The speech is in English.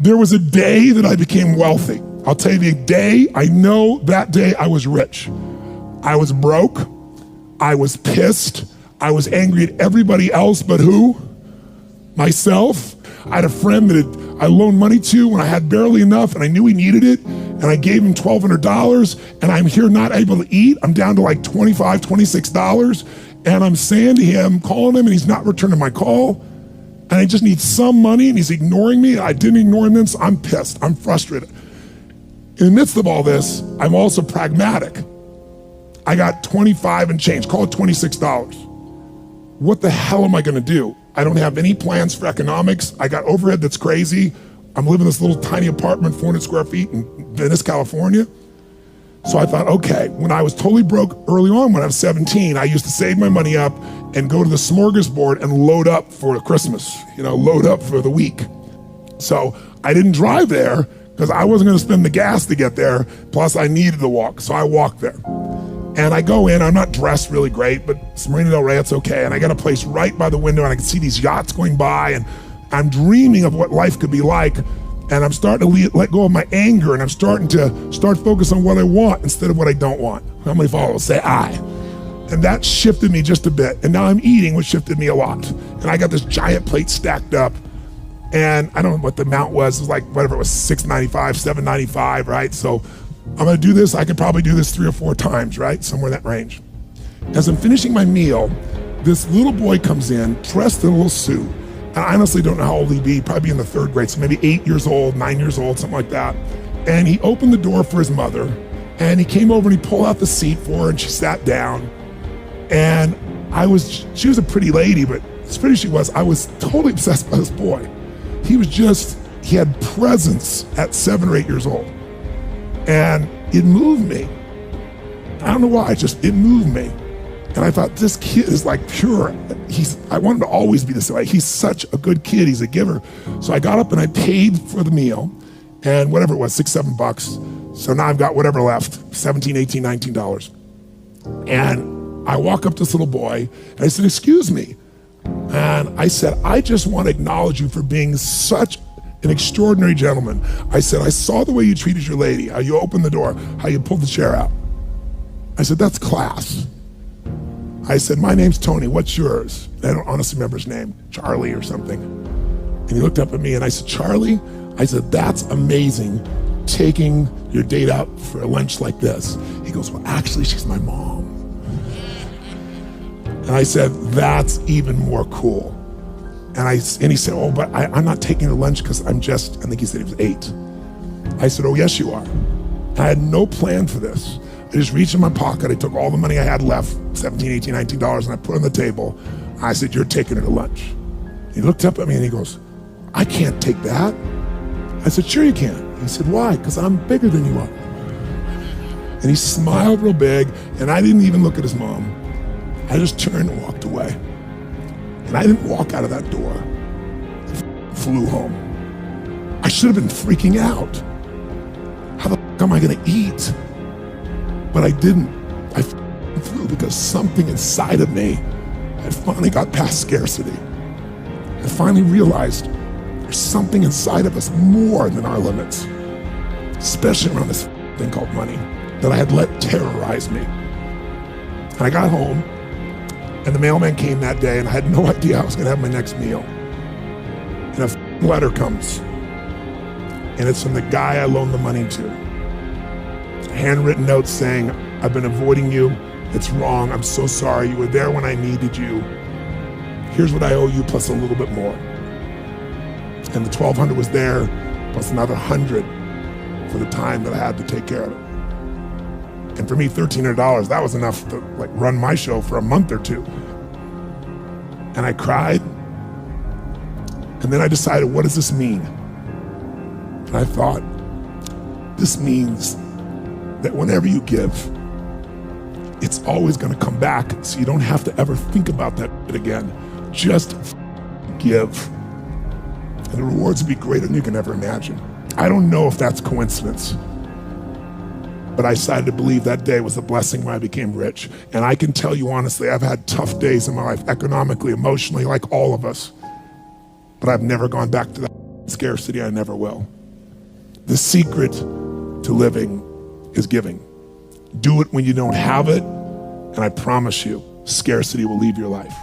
There was a day that I became wealthy. I'll tell you the day, I know that day I was rich. I was broke, I was pissed, I was angry at everybody else but who? Myself. I had a friend that I loaned money to when I had barely enough and I knew he needed it, and I gave him $1,200, and I'm here not able to eat. I'm down to like $25, $26, and I'm saying to him, calling him, and he's not returning my call, and I just need some money, and he's ignoring me. I didn't ignore him then, so I'm pissed, I'm frustrated. In the midst of all this, I'm also pragmatic. I got 25 and change, call it $26. What the hell am I gonna do? I don't have any plans for economics. I got overhead that's crazy. I'm living in this little tiny apartment, 400 square feet in Venice, California. So I thought, okay, when I was totally broke early on, when I was 17, I used to save my money up and go to the smorgasbord and load up for Christmas, load up for the week. So I didn't drive there because I wasn't gonna spend the gas to get there, plus I needed to walk, so I walked there. And I go in, I'm not dressed really great, but it's Marina Del Rey, it's okay. And I got a place right by the window and I can see these yachts going by, and I'm dreaming of what life could be like. And I'm starting to let go of my anger, and I'm starting to focus on what I want instead of what I don't want. How many followers say I? And that shifted me just a bit. And now I'm eating, which shifted me a lot. And I got this giant plate stacked up, and I don't know what the amount was. It was like, whatever, it was $6.95, $7.95, right? So I'm gonna do this, I could probably do this 3 or 4 times, right? Somewhere in that range. As I'm finishing my meal, this little boy comes in, dressed in a little suit. And I honestly don't know how old he'd be, probably in the 3rd grade, so maybe 8 years old, 9 years old, something like that. And he opened the door for his mother, and he came over and he pulled out the seat for her, and she sat down. And she was a pretty lady, but as pretty as she was, I was totally obsessed by this boy. He had presence at 7 or 8 years old. And it moved me. I don't know why, it moved me. And I thought, this kid is like pure. I want him to always be this way. He's such a good kid, he's a giver. So I got up and I paid for the meal, and whatever it was, $6, $7. So now I've got whatever left, $17, $18, $19. And I walk up to this little boy and I said, excuse me. And I said, I just want to acknowledge you for being such an extraordinary gentleman. I said, I saw the way you treated your lady, how you opened the door, how you pulled the chair out. I said, that's class. I said, my name's Tony, what's yours? I don't honestly remember his name, Charlie or something. And he looked up at me and I said, Charlie? I said, that's amazing, taking your date out for a lunch like this. He goes, well, actually, she's my mom. And I said, that's even more cool. And he said, oh, but I'm not taking her lunch because I think he said he was 8. I said, oh, yes, you are. I had no plan for this. I just reached in my pocket, I took all the money I had left, $17, $18, $19, and I put it on the table. I said, you're taking her to lunch. He looked up at me and he goes, I can't take that. I said, sure you can. He said, why? Because I'm bigger than you are. And he smiled real big, and I didn't even look at his mom. I just turned and walked away. And I didn't walk out of that door. I flew home. I should have been freaking out. How the fuck am I gonna eat? But I didn't. I flew because something inside of me had finally got past scarcity. I finally realized there's something inside of us more than our limits, especially around this thing called money that I had let terrorize me. And I got home, and the mailman came that day, and I had no idea I was gonna have my next meal. And a letter comes, and it's from the guy I loaned the money to. Handwritten note saying, I've been avoiding you. It's wrong. I'm so sorry. You were there when I needed you. Here's what I owe you plus a little bit more. And the $1,200 was there plus another $100 for the time that I had to take care of it. And for me, $1,300, that was enough to run my show for a month or 2. And I cried. And then I decided, what does this mean? And I thought, this means that whenever you give, it's always gonna come back, so you don't have to ever think about that again. Just give. And the rewards will be greater than you can ever imagine. I don't know if that's coincidence, but I decided to believe that day was a blessing when I became rich. And I can tell you honestly, I've had tough days in my life, economically, emotionally, like all of us, but I've never gone back to that. Scarcity, I never will. The secret to living is giving. Do it when you don't have it, and I promise you, scarcity will leave your life.